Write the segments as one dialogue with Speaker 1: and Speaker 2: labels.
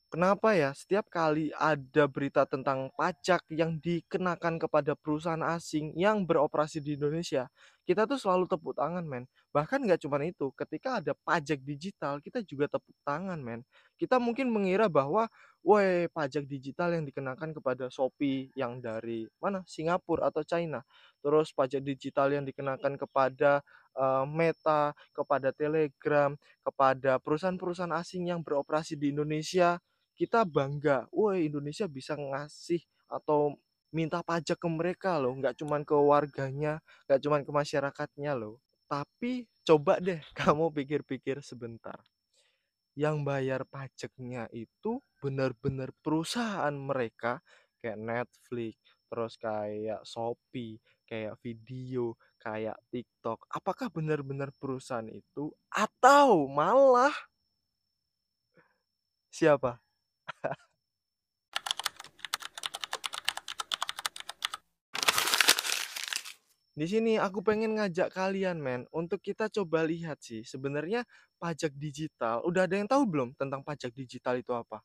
Speaker 1: Kenapa ya? Setiap kali ada berita tentang pajak yang dikenakan kepada perusahaan asing yang beroperasi di Indonesia, kita tuh selalu tepuk tangan, men. Bahkan nggak cuma itu, ketika ada pajak digital, kita juga tepuk tangan, men. Kita mungkin mengira bahwa, "Woi, pajak digital yang dikenakan kepada Shopee yang dari mana? Singapura atau China. Terus pajak digital yang dikenakan kepada, Meta, kepada Telegram, kepada perusahaan-perusahaan asing yang beroperasi di Indonesia." Kita bangga, woi Indonesia bisa ngasih atau minta pajak ke mereka loh, nggak cuman ke warganya, nggak cuman ke masyarakatnya loh. Tapi coba deh kamu pikir-pikir sebentar, yang bayar pajaknya itu benar-benar perusahaan mereka kayak Netflix, terus kayak Shopee, kayak Video, kayak TikTok. Apakah benar-benar perusahaan itu atau malah siapa? Di sini aku pengen ngajak kalian men, untuk kita coba lihat sih sebenarnya pajak digital, udah ada yang tahu belum tentang pajak digital itu apa?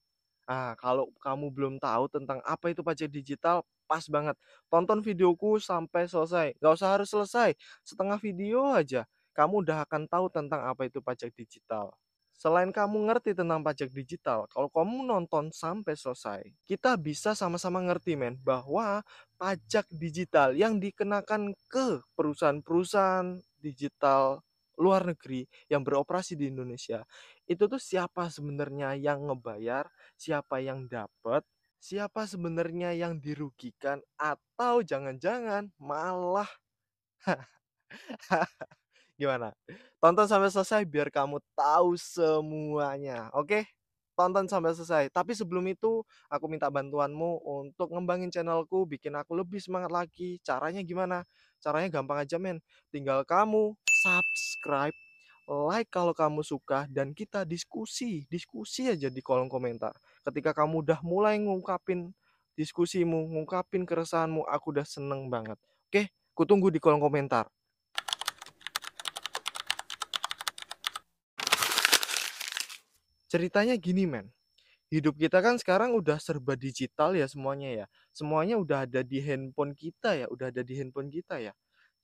Speaker 1: Ah, kalau kamu belum tahu tentang apa itu pajak digital, pas banget. Tonton videoku sampai selesai, nggak usah harus selesai, setengah video aja, kamu udah akan tahu tentang apa itu pajak digital. Selain kamu ngerti tentang pajak digital, kalau kamu nonton sampai selesai, kita bisa sama-sama ngerti men, bahwa pajak digital yang dikenakan ke perusahaan-perusahaan digital luar negeri yang beroperasi di Indonesia, itu tuh siapa sebenarnya yang ngebayar, siapa yang dapat, siapa sebenarnya yang dirugikan, atau jangan-jangan malah gimana? Tonton sampai selesai biar kamu tahu semuanya, oke? Tonton sampai selesai. Tapi sebelum itu, aku minta bantuanmu untuk ngembangin channelku, bikin aku lebih semangat lagi. Caranya gimana? Caranya gampang aja, men. Tinggal kamu subscribe, like kalau kamu suka, dan kita diskusi. Diskusi aja di kolom komentar. Ketika kamu udah mulai ngungkapin diskusimu, ngungkapin keresahanmu, aku udah seneng banget. Oke, kutunggu di kolom komentar. Ceritanya gini, men. Hidup kita kan sekarang udah serba digital ya semuanya ya. Semuanya udah ada di handphone kita ya, udah ada di handphone kita ya.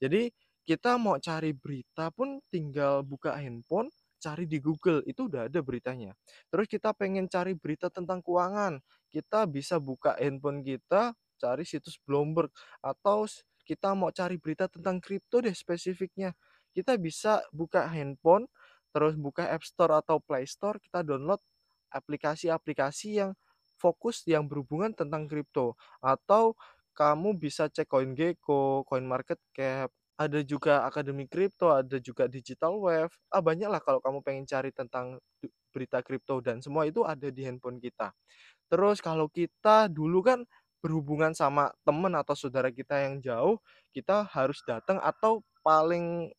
Speaker 1: Jadi kita mau cari berita pun tinggal buka handphone, cari di Google, itu udah ada beritanya. Terus kita pengen cari berita tentang keuangan, kita bisa buka handphone kita, cari situs Bloomberg atau kita mau cari berita tentang kripto deh spesifiknya. Kita bisa buka handphone, terus buka App Store atau Play Store, kita download aplikasi-aplikasi yang fokus yang berhubungan tentang kripto, atau kamu bisa cek CoinGecko, CoinMarketCap, ada juga Akademi Kripto, ada juga Digital Wave. Banyaklah kalau kamu pengen cari tentang berita kripto dan semua itu ada di handphone kita. Terus kalau kita dulu kan berhubungan sama teman atau saudara kita yang jauh, kita harus datang atau paling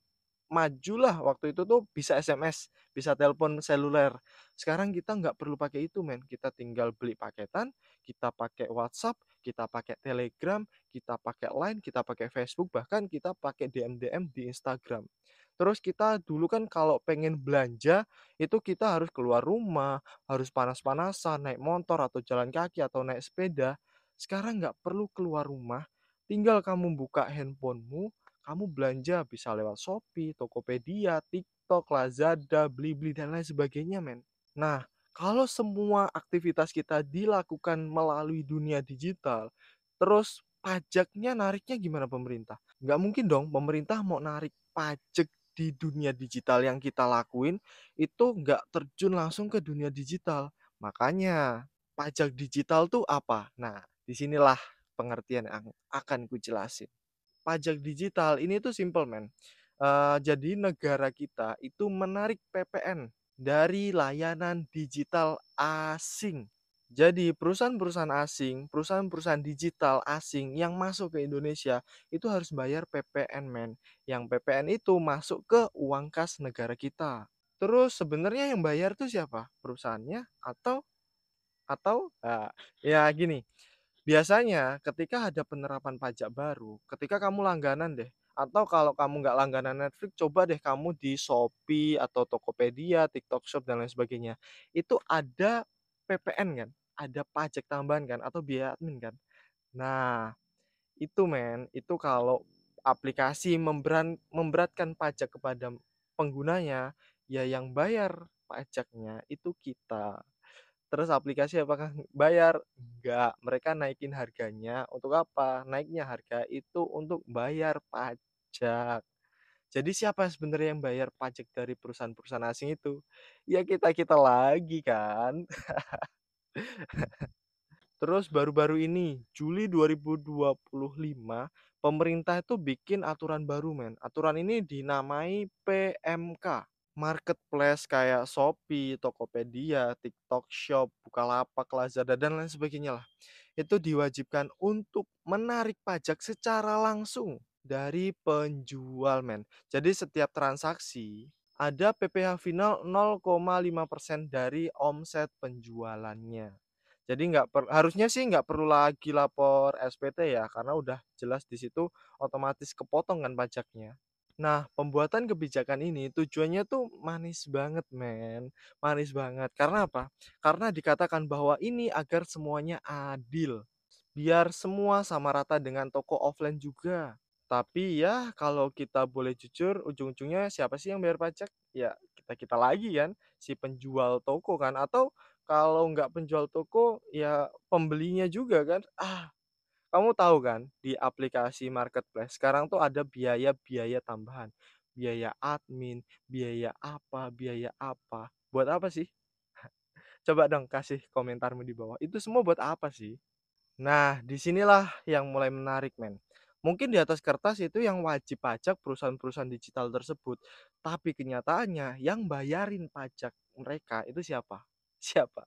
Speaker 1: majulah waktu itu tuh bisa SMS, bisa telepon seluler. Sekarang kita nggak perlu pakai itu men, kita tinggal beli paketan, kita pakai WhatsApp, kita pakai Telegram, kita pakai Line, kita pakai Facebook, bahkan kita pakai DM-DM di Instagram. Terus kita dulu kan kalau pengen belanja, itu kita harus keluar rumah, harus panas-panasan, naik motor atau jalan kaki atau naik sepeda. Sekarang nggak perlu keluar rumah, tinggal kamu buka handphonemu, kamu belanja bisa lewat Shopee, Tokopedia, TikTok, Lazada, Blibli, dan lain sebagainya, men. Nah, kalau semua aktivitas kita dilakukan melalui dunia digital, terus pajaknya nariknya gimana pemerintah? Nggak mungkin dong pemerintah mau narik pajak di dunia digital yang kita lakuin, itu nggak terjun langsung ke dunia digital. Makanya, pajak digital tuh apa? Nah, disinilah pengertian yang akan kujelasin. Pajak digital ini tuh simple men. Jadi negara kita itu menarik PPN dari layanan digital asing. Jadi perusahaan-perusahaan asing, perusahaan-perusahaan digital asing yang masuk ke Indonesia itu harus bayar PPN men. Yang PPN itu masuk ke uang kas negara kita. Terus sebenarnya yang bayar tuh siapa? Perusahaannya atau ya gini, biasanya ketika ada penerapan pajak baru, ketika kamu langganan deh, atau kalau kamu nggak langganan Netflix, coba deh kamu di Shopee atau Tokopedia, TikTok Shop dan lain sebagainya. Itu ada PPN kan, ada pajak tambahan kan atau biaya admin kan. Nah, itu itu kalau aplikasi memberatkan pajak kepada penggunanya, ya yang bayar pajaknya itu kita. Terus aplikasi apakah bayar? Enggak, mereka naikin harganya untuk apa? Naiknya harga itu untuk bayar pajak. Jadi siapa sebenarnya yang bayar pajak dari perusahaan-perusahaan asing itu? Ya kita-kita lagi kan. Terus baru-baru ini, Juli 2025, pemerintah itu bikin aturan baru, Aturan ini dinamai PMK. Marketplace kayak Shopee, Tokopedia, TikTok Shop, Bukalapak, Lazada, dan lain sebagainya lah. Itu diwajibkan untuk menarik pajak secara langsung dari penjual, Jadi setiap transaksi ada PPh final 0,5% dari omset penjualannya. Jadi harusnya sih nggak perlu lagi lapor SPT ya, karena udah jelas di situ otomatis kepotong kan pajaknya. Nah, pembuatan kebijakan ini tujuannya tuh manis banget, manis banget. Karena apa? Karena dikatakan bahwa ini agar semuanya adil, biar semua sama rata dengan toko offline juga. Tapi ya kalau kita boleh jujur, ujung-ujungnya siapa sih yang bayar pajak? Ya kita-kita lagi kan, si penjual toko kan, atau kalau nggak penjual toko, ya pembelinya juga kan. Kamu tahu kan, di aplikasi marketplace sekarang tuh ada biaya-biaya tambahan. Biaya admin, biaya apa, biaya apa. Buat apa sih? Coba dong kasih komentarmu di bawah. Itu semua buat apa sih? Nah, disinilah yang mulai menarik, Mungkin di atas kertas itu yang wajib pajak perusahaan-perusahaan digital tersebut, tapi kenyataannya yang bayarin pajak mereka itu siapa? Siapa?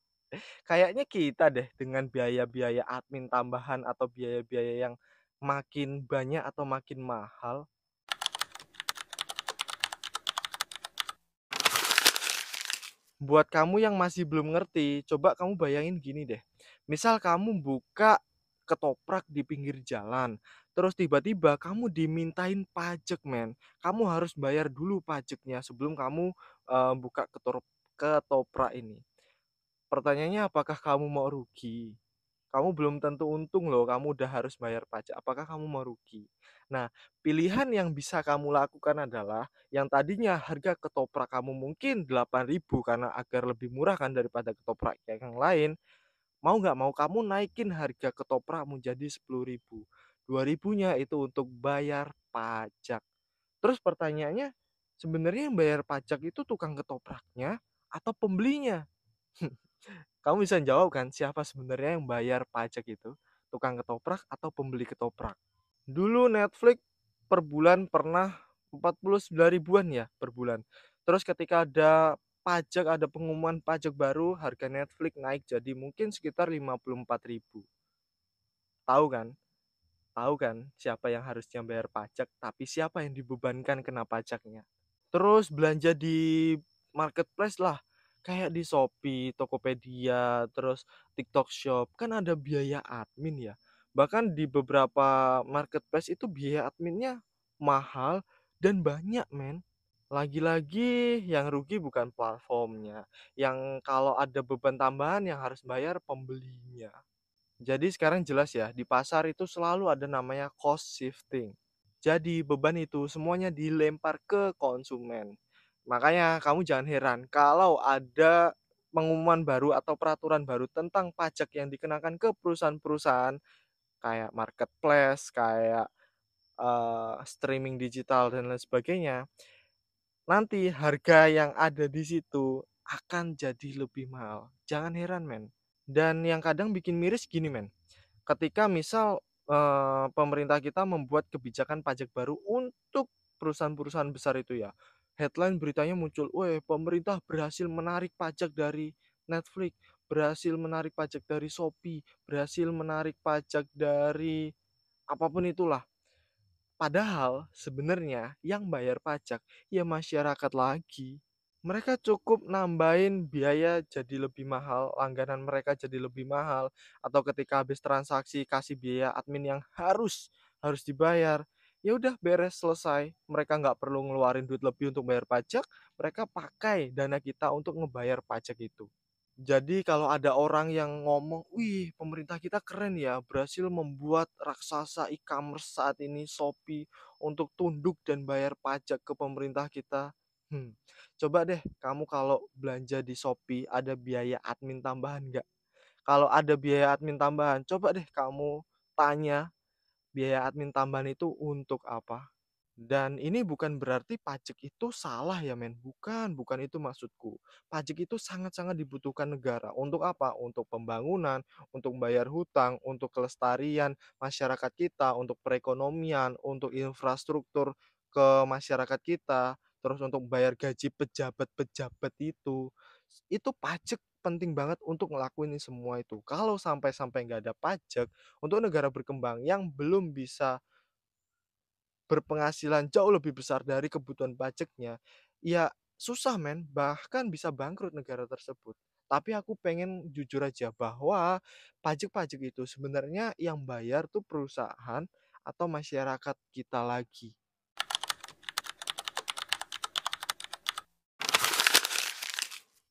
Speaker 1: Kayaknya kita deh dengan biaya-biaya admin tambahan atau biaya-biaya yang makin banyak atau makin mahal. Buat kamu yang masih belum ngerti, coba kamu bayangin gini deh. Misal kamu buka ketoprak di pinggir jalan, terus tiba-tiba kamu dimintain pajak, Kamu harus bayar dulu pajaknya sebelum kamu buka ketoprak ini. Pertanyaannya apakah kamu mau rugi? Kamu belum tentu untung loh, kamu udah harus bayar pajak. Apakah kamu mau rugi? Nah, pilihan yang bisa kamu lakukan adalah yang tadinya harga ketoprak kamu mungkin 8.000 karena agar lebih murah kan daripada ketoprak yang lain. Mau nggak mau kamu naikin harga ketoprakmu jadi 10.000. 2.000-nya itu untuk bayar pajak. Terus pertanyaannya, sebenarnya yang bayar pajak itu tukang ketopraknya atau pembelinya? Kamu bisa jawab kan siapa sebenarnya yang bayar pajak itu? Tukang ketoprak atau pembeli ketoprak? Dulu Netflix per bulan pernah 49 ribuan ya per bulan. Terus ketika ada pengumuman pajak baru, harga Netflix naik jadi mungkin sekitar 54 ribu. Tahu kan? Tahu kan siapa yang harusnya bayar pajak, tapi siapa yang dibebankan kena pajaknya? Terus belanja di marketplace lah, kayak di Shopee, Tokopedia, terus TikTok Shop, kan ada biaya admin ya. Bahkan di beberapa marketplace itu biaya adminnya mahal dan banyak, Lagi-lagi yang rugi bukan platformnya, yang kalau ada beban tambahan yang harus bayar pembelinya. Jadi sekarang jelas ya, di pasar itu selalu ada namanya cost shifting. Jadi beban itu semuanya dilempar ke konsumen. Makanya kamu jangan heran kalau ada pengumuman baru atau peraturan baru tentang pajak yang dikenakan ke perusahaan-perusahaan kayak marketplace, kayak streaming digital dan lain sebagainya. Nanti harga yang ada di situ akan jadi lebih mahal. Jangan heran, Dan yang kadang bikin miris gini, ketika misal, pemerintah kita membuat kebijakan pajak baru untuk perusahaan-perusahaan besar itu ya, headline beritanya muncul, "Weh, pemerintah berhasil menarik pajak dari Netflix, berhasil menarik pajak dari Shopee, berhasil menarik pajak dari" apapun itulah. Padahal sebenarnya yang bayar pajak ya masyarakat lagi. Mereka cukup nambahin biaya jadi lebih mahal, langganan mereka jadi lebih mahal, atau ketika habis transaksi kasih biaya admin yang harus dibayar. Ya udah beres selesai. Mereka nggak perlu ngeluarin duit lebih untuk bayar pajak, mereka pakai dana kita untuk ngebayar pajak itu. Jadi kalau ada orang yang ngomong, "Wih, pemerintah kita keren ya, berhasil membuat raksasa e-commerce saat ini, Shopee, untuk tunduk dan bayar pajak ke pemerintah kita." Coba deh kamu kalau belanja di Shopee ada biaya admin tambahan nggak? Kalau ada biaya admin tambahan, coba deh kamu tanya, biaya admin tambahan itu untuk apa? Dan ini bukan berarti pajak itu salah ya men, bukan itu maksudku. Pajak itu sangat-sangat dibutuhkan negara. Untuk apa? Untuk pembangunan, untuk bayar hutang, untuk kelestarian masyarakat kita, untuk perekonomian, untuk infrastruktur ke masyarakat kita, terus untuk bayar gaji pejabat-pejabat itu. Itu pajak penting banget untuk ngelakuin ini semua itu. Kalau sampai-sampai nggak ada pajak, untuk negara berkembang yang belum bisa berpenghasilan jauh lebih besar dari kebutuhan pajaknya, ya susah men, bahkan bisa bangkrut negara tersebut. Tapi aku pengen jujur aja bahwa pajak-pajak itu sebenarnya yang bayar tuh perusahaan atau masyarakat kita lagi.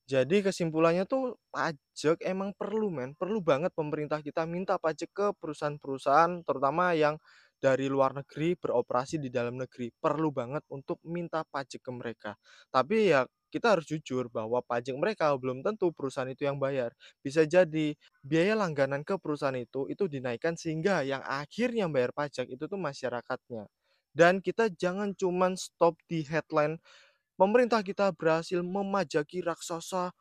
Speaker 1: Jadi kesimpulannya tuh pajak emang perlu men, perlu banget pemerintah kita minta pajak ke perusahaan-perusahaan terutama yang dari luar negeri beroperasi di dalam negeri, perlu banget untuk minta pajak ke mereka. Tapi ya kita harus jujur bahwa pajak mereka belum tentu perusahaan itu yang bayar. Bisa jadi biaya langganan ke perusahaan itu dinaikkan sehingga yang akhirnya bayar pajak itu tuh masyarakatnya. Dan kita jangan cuman stop di headline pemerintah kita berhasil memajaki raksasa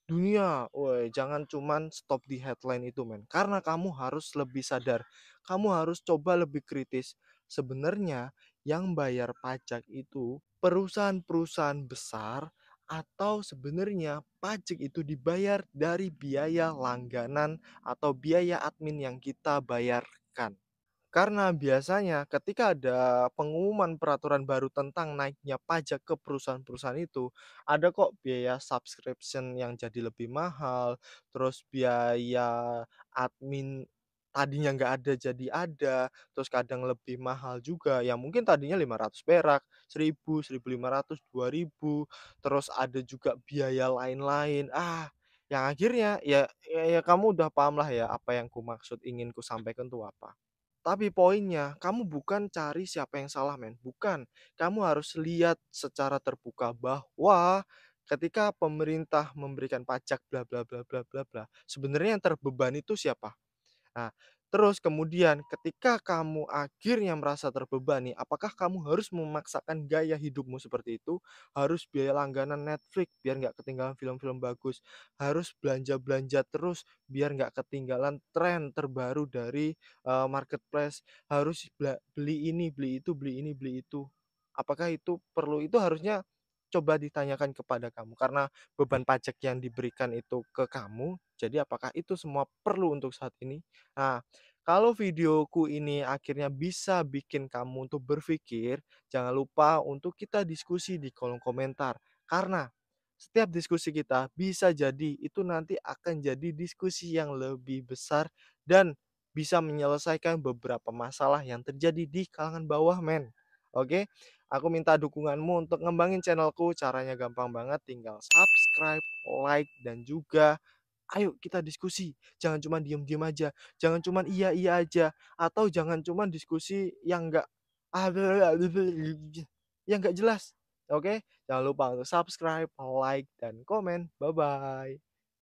Speaker 1: dunia. Woi, jangan cuman stop di headline itu, men. Karena kamu harus lebih sadar. Kamu harus coba lebih kritis. Sebenarnya yang bayar pajak itu perusahaan-perusahaan besar atau sebenarnya pajak itu dibayar dari biaya langganan atau biaya admin yang kita bayarkan. Karena biasanya ketika ada pengumuman peraturan baru tentang naiknya pajak ke perusahaan-perusahaan itu, ada kok biaya subscription yang jadi lebih mahal, terus biaya admin tadinya nggak ada jadi ada, terus kadang lebih mahal juga, yang mungkin tadinya 500 perak, 1.000, 1.500, 2.000, terus ada juga biaya lain-lain. Yang akhirnya ya kamu udah paham lah ya apa yang maksud ingin sampaikan tuh apa. Tapi poinnya, kamu bukan cari siapa yang salah men, bukan. Kamu harus lihat secara terbuka bahwa ketika pemerintah memberikan pajak bla bla bla bla bla bla, sebenarnya yang terbebani itu siapa? Nah, terus kemudian ketika kamu akhirnya merasa terbebani, apakah kamu harus memaksakan gaya hidupmu seperti itu? Harus biaya langganan Netflix biar nggak ketinggalan film-film bagus, harus belanja-belanja terus biar nggak ketinggalan tren terbaru dari, marketplace, harus beli ini, beli itu, beli ini, beli itu. Apakah itu perlu? Itu harusnya coba ditanyakan kepada kamu, karena beban pajak yang diberikan itu ke kamu, jadi apakah itu semua perlu untuk saat ini? Nah, kalau videoku ini akhirnya bisa bikin kamu untuk berpikir, jangan lupa untuk kita diskusi di kolom komentar. Karena setiap diskusi kita bisa jadi itu nanti akan jadi diskusi yang lebih besar dan bisa menyelesaikan beberapa masalah yang terjadi di kalangan bawah, men. Oke, aku minta dukunganmu untuk ngembangin channelku. Caranya gampang banget, tinggal subscribe, like, dan juga ayo kita diskusi, jangan cuma diem-diem aja, jangan cuma iya-iya aja, atau jangan cuma diskusi yang enggak yang enggak jelas, oke? Jangan lupa untuk subscribe, like, dan komen. Bye-bye.